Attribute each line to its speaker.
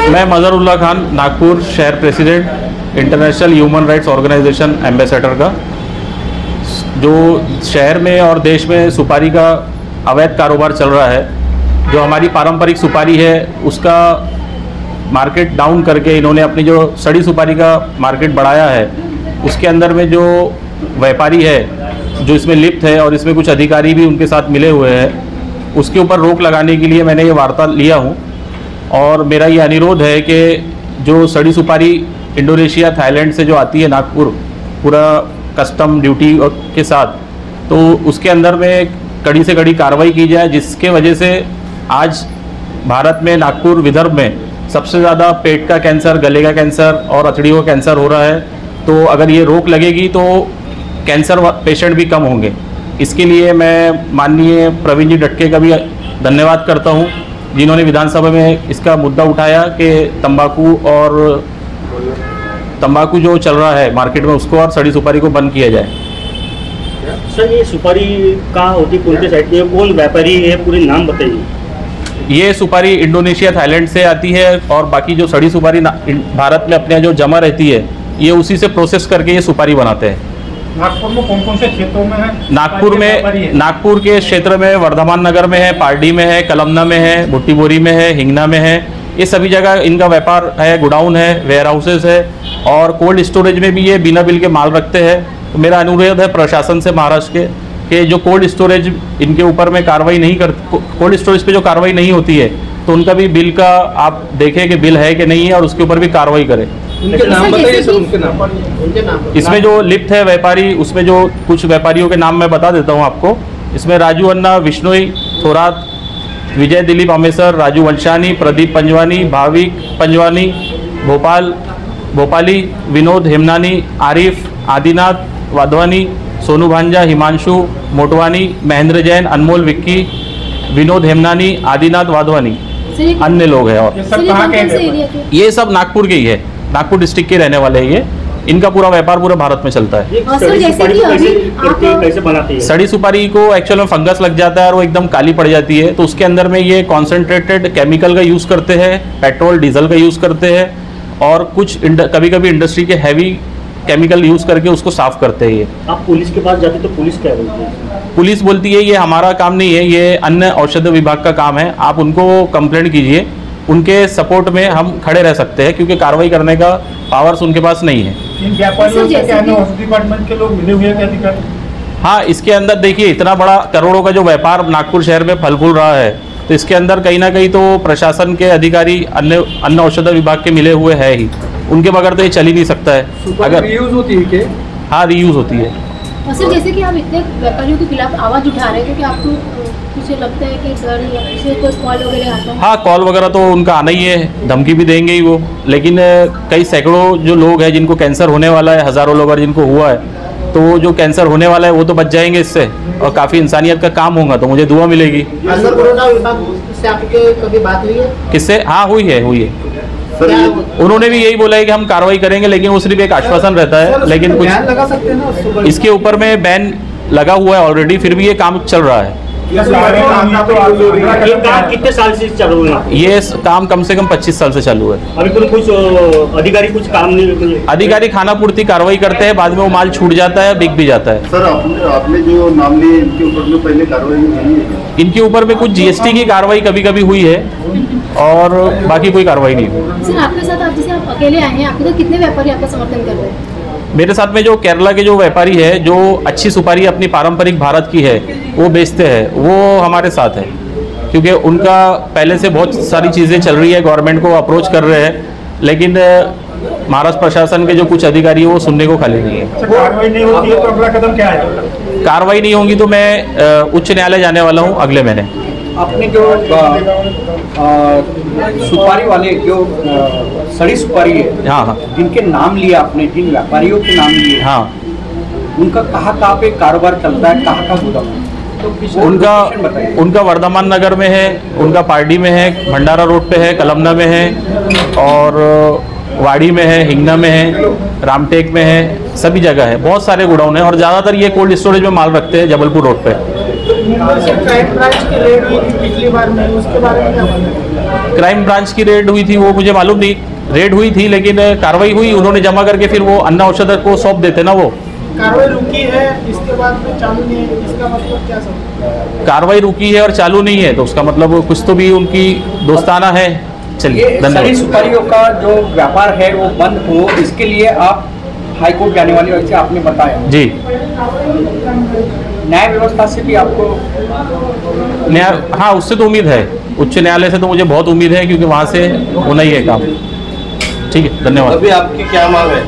Speaker 1: मैं मज़हरुल्लाह खान, नागपुर शहर president, international human rights organisation ambassador का। जो शहर में और देश में सुपारी का अवैध कारोबार चल रहा है, जो हमारी पारंपरिक सुपारी है उसका मार्केट डाउन करके इन्होंने अपनी जो सड़ी सुपारी का मार्केट बढ़ाया है, उसके अंदर में जो व्यापारी है जो इसमें लिप्त है और इसमें कुछ अधिकारी भी उनके साथ मिले हुए हैं, उसके ऊपर रोक लगाने के लिए मैंने ये वार्ता लिया हूँ। और मेरा ये अनुरोध है कि जो सड़ी सुपारी इंडोनेशिया, थाईलैंड से जो आती है नागपुर पूरा कस्टम ड्यूटी के साथ, तो उसके अंदर में कड़ी से कड़ी कार्रवाई की जाए, जिसके वजह से आज भारत में नागपुर विदर्भ में सबसे ज़्यादा पेट का कैंसर, गले का कैंसर और अतड़ियों का कैंसर हो रहा है। तो अगर ये रोक लगेगी तो कैंसर पेशेंट भी कम होंगे। इसके लिए मैं माननीय प्रवीण जी डटके का भी धन्यवाद करता हूँ, जिन्होंने विधानसभा में इसका मुद्दा उठाया कि तंबाकू जो चल रहा है मार्केट में उसको और सड़ी सुपारी को बंद किया जाए।
Speaker 2: सर, ये सुपारी कहाँ होती, कौन से साइड में, कौन व्यापारी है, पूरे नाम बताइए।
Speaker 1: ये सुपारी इंडोनेशिया, थाईलैंड से आती है और बाकी जो सड़ी सुपारी भारत में अपने जो जमा रहती है, ये उसी से प्रोसेस करके ये सुपारी बनाते हैं।
Speaker 3: नागपुर में कौन कौन से क्षेत्रों में है?
Speaker 1: नागपुर के क्षेत्र में वर्धमान नगर में है, पारडी में है, कलमना में है, भुट्टीबोरी में है, हिंगना में है। ये सभी जगह इनका व्यापार है, गोडाउन है, वेयर हाउसेज है और कोल्ड स्टोरेज में भी ये बिना बिल के माल रखते हैं। तो मेरा अनुरोध है प्रशासन से महाराष्ट्र के जो कोल्ड स्टोरेज इनके ऊपर में कार्रवाई नहीं करती, कोल्ड स्टोरेज पे जो कार्रवाई नहीं होती है, तो उनका भी बिल का आप देखें कि बिल है कि नहीं है और उसके ऊपर भी कार्रवाई करें।
Speaker 3: उनके नाम बताइए सर, उनके नाम।
Speaker 1: इसमें जो लिप्त है व्यापारी, उसमें जो कुछ व्यापारियों के नाम मैं बता देता हूँ आपको। इसमें राजू अन्ना, विष्णोई थोरात, विजय दिलीप अमेसर, राजू वंशानी, प्रदीप पंजवानी, भाविक पंजवानी, भोपाली, विनोद हेमनानी, आरिफ, आदिनाथ वाधवानी, सोनू भांजा, हिमांशु मोटवानी, महेंद्र जैन, अनमोल विक्की, विनोद हेमनानी, आदिनाथ वाधवानी, अन्य लोग हैं। और ये सब नागपुर के ही है, नागपुर डिस्ट्रिक्ट के रहने वाले हैं। ये इनका पूरा व्यापार पूरे भारत में चलता है।
Speaker 2: कैसे बनाते हैं?
Speaker 1: सड़ी सुपारी को एक्चुअल में फंगस लग जाता है और वो एकदम काली पड़ जाती है, तो उसके अंदर में ये कॉन्सेंट्रेटेड केमिकल का यूज़ करते हैं, पेट्रोल डीजल का यूज़ करते हैं और कुछ कभी कभी इंडस्ट्री के हैवी केमिकल यूज़ करके उसको साफ करते हैं। ये
Speaker 2: आप पुलिस के पास जाते तो पुलिस क्या बोलती है?
Speaker 1: पुलिस बोलती है ये हमारा काम नहीं है, ये अन्य औषध विभाग का काम है, आप उनको कंप्लेंट कीजिए, उनके सपोर्ट में हम खड़े रह सकते हैं, क्योंकि कार्रवाई करने का पावर्स उनके पास नहीं है।
Speaker 3: इन व्यापारियों से क्या औषध डिपार्टमेंट के लोग मिले हुए हैं अधिकारी?
Speaker 1: हाँ, इसके अंदर देखिए इतना बड़ा करोड़ों का जो व्यापार नागपुर शहर में फल फूल रहा है, तो इसके अंदर कहीं ना कहीं तो प्रशासन के अधिकारी, अन्य औषध विभाग के मिले हुए हैं ही, उनके बगैर तो ये चल ही नहीं सकता है।
Speaker 3: अगर रीयूज होती है कि?
Speaker 1: हाँ, रीयूज होती है।
Speaker 4: और सर, जैसे कि आप इतने व्यापारियों के खिलाफ आवाज़ उठा रहे हैं, क्योंकि आपको कुछ लगता है कि डर या कोई कॉल वगैरह आता है?
Speaker 1: हाँ, कॉल वगैरह तो उनका आना ही है, धमकी भी देंगे ही वो, लेकिन कई सैकड़ों जो लोग हैं जिनको कैंसर होने वाला है, हज़ारों लोग जिनको हुआ है, तो जो कैंसर होने वाला है वो तो बच जाएंगे इससे और काफ़ी इंसानियत का काम होगा, तो मुझे दुआ मिलेगी।
Speaker 5: अन्न पुरवठा विभाग से आपके कभी बात हुई है?
Speaker 1: किससे? हाँ, हुई है। उन्होंने भी यही बोला है कि हम कार्रवाई करेंगे, लेकिन वो सिर्फ एक आश्वासन रहता है, लेकिन कुछ
Speaker 3: लगा सकते हैं ना
Speaker 1: इसके ऊपर में बैन लगा हुआ है ऑलरेडी, फिर भी ये काम चल रहा है।
Speaker 2: ये काम कितने साल से चालू है?
Speaker 1: ये काम कम से कम 25 साल से चालू है।
Speaker 2: अभी कुछ अधिकारी कुछ काम नहीं?
Speaker 1: अधिकारी खाना पूर्ति कार्रवाई करते हैं, बाद में वो माल छूट जाता है, बिक भी जाता है।
Speaker 6: सर, आपने जो नाम लिए इनके ऊपर में पहले कार्रवाई नहीं है?
Speaker 1: इनके ऊपर में कुछ जीएसटी की कार्रवाई कभी कभी हुई है और बाकी कोई कार्रवाई नहीं हुई।
Speaker 4: सर, आपके साथ आप जैसे आप अकेले आए हैं, आपके तो कितने व्यापारी आपका समर्थन कर रहे हैं?
Speaker 1: मेरे साथ में जो केरला के जो व्यापारी है, जो अच्छी सुपारी अपनी पारंपरिक भारत की है वो बेचते हैं, वो हमारे साथ है, क्योंकि उनका पहले से बहुत सारी चीज़ें चल रही है, गवर्नमेंट को अप्रोच कर रहे हैं, लेकिन महाराष्ट्र प्रशासन के जो कुछ अधिकारी है वो सुनने को खाली नहीं है।
Speaker 3: कार्रवाई नहीं होती है तो अगला कदम क्या है?
Speaker 1: कार्रवाई नहीं होगी तो मैं उच्च न्यायालय जाने वाला हूँ अगले महीने।
Speaker 7: आपने जो सुपारी वाले जो सड़ी सुपारी है,
Speaker 1: हाँ,
Speaker 7: जिनके नाम लिए आपने, जिन व्यापारियों के नाम लिए,
Speaker 1: हाँ,
Speaker 7: उनका कहाँ पे कारोबार चलता है, कहाँ गोदाम है? तो
Speaker 1: उनका वर्धमान नगर में है, उनका पारडी में है, भंडारा रोड पे है, कलमना में है और वाड़ी में है, हिंगना में है, रामटेक में है, सभी जगह है, बहुत सारे गोडाउन है और ज़्यादातर ये कोल्ड स्टोरेज में माल रखते हैं जबलपुर रोड पे।
Speaker 5: पिछली बार में उसके बारे में क्या?
Speaker 1: क्राइम ब्रांच की रेड हुई थी वो मुझे मालूम नहीं, रेड हुई थी लेकिन कार्रवाई हुई, उन्होंने जमा करके फिर वो अन्न औषध को सौंप देते ना, वो
Speaker 5: कार्रवाई रुकी है, इसके बाद में चालू नहीं है, इसका मतलब क्या समझ?
Speaker 1: कार्रवाई रुकी है और चालू नहीं है तो उसका मतलब कुछ तो भी उनकी दोस्ताना है। चलिए
Speaker 7: ये सभी
Speaker 1: धन्यवाद।
Speaker 7: सुपारियों का जो व्यापार है वो बंद हो, इसके लिए आप हाईकोर्ट जाने वाली, वैसे आपने बताया।
Speaker 1: जी,
Speaker 7: न्याय व्यवस्था से भी आपको
Speaker 1: न्याय, हाँ उससे तो उम्मीद है, उच्च न्यायालय से तो मुझे बहुत उम्मीद है क्योंकि वहाँ से होना ही है काम। ठीक है, धन्यवाद।
Speaker 6: अभी आपकी क्या मांग है?